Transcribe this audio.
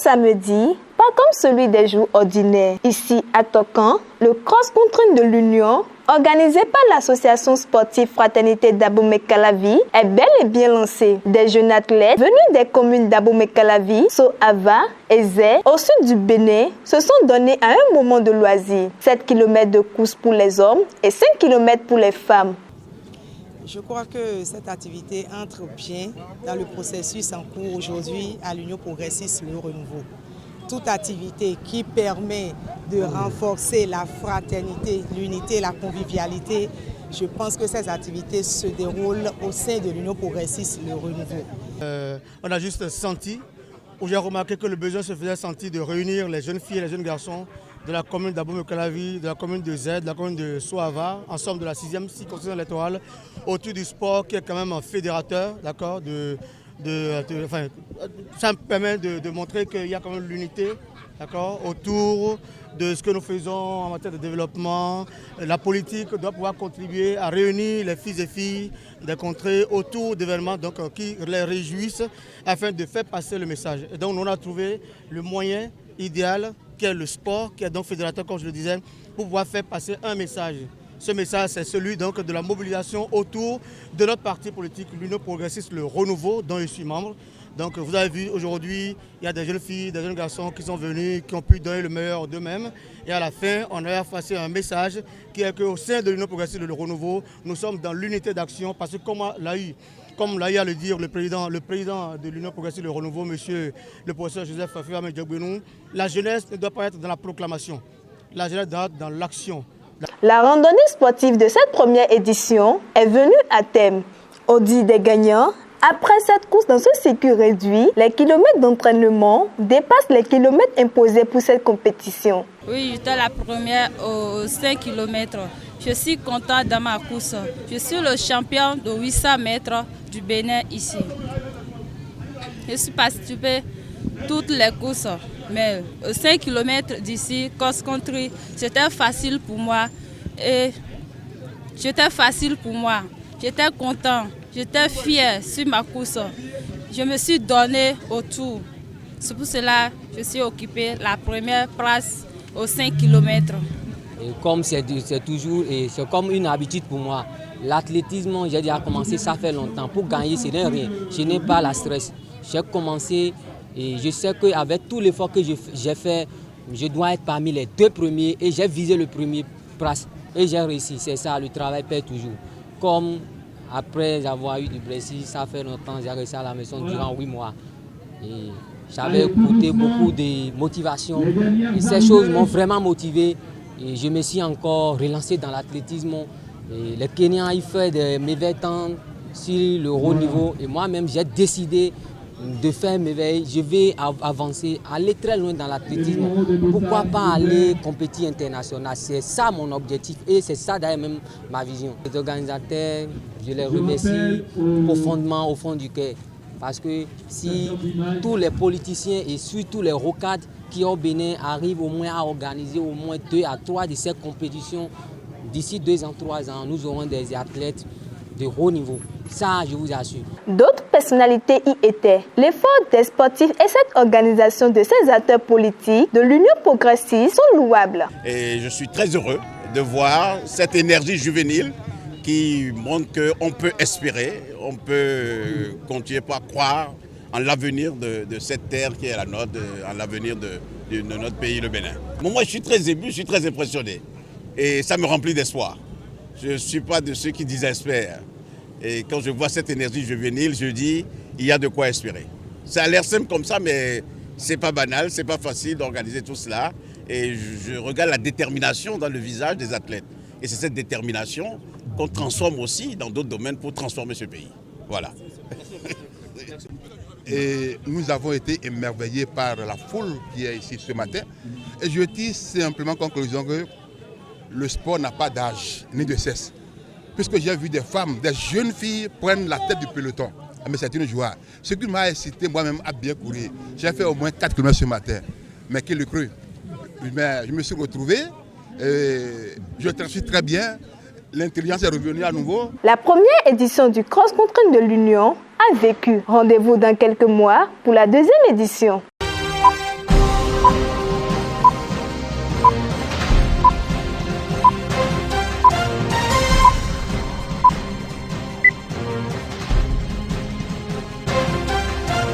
samedi, pas comme celui des jours ordinaires. Ici, à Tokan, le cross-country de l'Union, organisé par l'association sportive Fraternité d'Abomey-Calavi, est bel et bien lancé. Des jeunes athlètes venus des communes d'Abomey-Calavi, Sohava et Zé, au sud du Bénin, se sont donnés à un moment de loisir. 7 km de course pour les hommes et 5 km pour les femmes. Je crois que cette activité entre bien dans le processus en cours aujourd'hui à l'Union progressiste Le Renouveau. Toute activité qui permet de renforcer la fraternité, l'unité, la convivialité, je pense que ces activités se déroulent au sein de l'Union progressiste Le Renouveau. On a juste senti, où j'ai remarqué que le besoin se faisait sentir de réunir les jeunes filles et les jeunes garçons de la commune d'Abomey-Calavi, de la commune de Z, de la commune de Sohava, ensemble de la 6e circonscription électorale, autour du sport qui est quand même un fédérateur, d'accord, ça me permet de montrer qu'il y a quand même l'unité, d'accord, autour de ce que nous faisons en matière de développement. La politique doit pouvoir contribuer à réunir les fils et filles des contrées autour d'événements qui les réjouissent afin de faire passer le message. Et donc on a trouvé le moyen idéal qui est le sport, qui est donc fédérateur, comme je le disais, pour pouvoir faire passer un message. Ce message, c'est celui donc de la mobilisation autour de notre parti politique, l'Union progressiste, le Renouveau, dont je suis membre. Donc vous avez vu aujourd'hui, il y a des jeunes filles, des jeunes garçons qui sont venus, qui ont pu donner le meilleur d'eux-mêmes. Et à la fin, on a effacé un message qui est qu'au sein de l'Union progressiste, le Renouveau, nous sommes dans l'unité d'action parce que comme l'a eu à le dire le président de l'Union progressiste, le Renouveau, monsieur le professeur Joseph Fafouamé Diogbenou, la jeunesse ne doit pas être dans la proclamation, la jeunesse doit être dans l'action. La randonnée sportive de cette première édition est venue à thème. Au dit des gagnants, après cette course dans ce circuit réduit, les kilomètres d'entraînement dépassent les kilomètres imposés pour cette compétition. Oui, j'étais la première aux 5 km. Je suis content dans ma course. Je suis le champion de 800 mètres du Bénin ici. Je suis participé toutes les courses, mais 5 km d'ici, cross-country, c'était facile pour moi. J'étais content, j'étais fier sur ma course. Je me suis donné autour. C'est pour cela que je suis occupé la première place aux 5 km. Et comme c'est toujours, et c'est comme une habitude pour moi. L'athlétisme, j'ai déjà commencé, ça fait longtemps. Pour gagner, ce n'est rien. Je n'ai pas la stress. J'ai commencé et je sais qu'avec tout l'effort que j'ai fait, je dois être parmi les 2 premiers et j'ai visé le premier place. Et j'ai réussi, c'est ça, le travail paie toujours. Comme après avoir eu du Brésil, ça fait longtemps, j'ai réussi à la maison durant 8 mois. Et j'avais écouté beaucoup de motivation et ces choses m'ont vraiment motivé. Et je me suis encore relancé dans l'athlétisme. Les Kenyans, ils font des mauvais temps sur le haut niveau. Et moi-même, j'ai décidé de faire m'éveiller. Je vais avancer, aller très loin dans l'athlétisme. Pourquoi pas aller compétir international? C'est ça mon objectif et c'est ça d'ailleurs même ma vision. Les organisateurs, je les remercie profondément au fond du cœur. Parce que si tous les politiciens et surtout les rocades qui au Bénin arrivent au moins à organiser au moins 2 à 3 de ces compétitions, d'ici 2 ans, 3 ans, nous aurons des athlètes de haut niveau. Ça, je vous assure. D'autres personnalités y étaient. L'effort des sportifs et cette organisation de ces acteurs politiques de l'Union progressiste sont louables. Et je suis très heureux de voir cette énergie juvénile qui montre qu'on peut espérer, on peut continuer à croire en l'avenir de cette terre qui est la nôtre, en l'avenir de notre pays, le Bénin. Moi, je suis très ému, je suis très impressionné et ça me remplit d'espoir. Je ne suis pas de ceux qui désespèrent. Et quand je vois cette énergie juvénile, je dis, il y a de quoi espérer. Ça a l'air simple comme ça, mais ce n'est pas banal, ce n'est pas facile d'organiser tout cela. Et je regarde la détermination dans le visage des athlètes. Et c'est cette détermination qu'on transforme aussi dans d'autres domaines pour transformer ce pays. Voilà. Et nous avons été émerveillés par la foule qui est ici ce matin. Et je dis simplement en conclusion que le sport n'a pas d'âge ni de sexe. Puisque j'ai vu des femmes, des jeunes filles prendre la tête du peloton. Mais c'est une joie. Ce qui m'a incité moi-même à bien courir. J'ai fait au moins 4 km ce matin. Mais qui le crut? Mais je me suis retrouvé, je transmets très bien. L'intelligence est revenue à nouveau. La première édition du cross-country de l'Union a vécu. Rendez-vous dans quelques mois pour la 2e édition.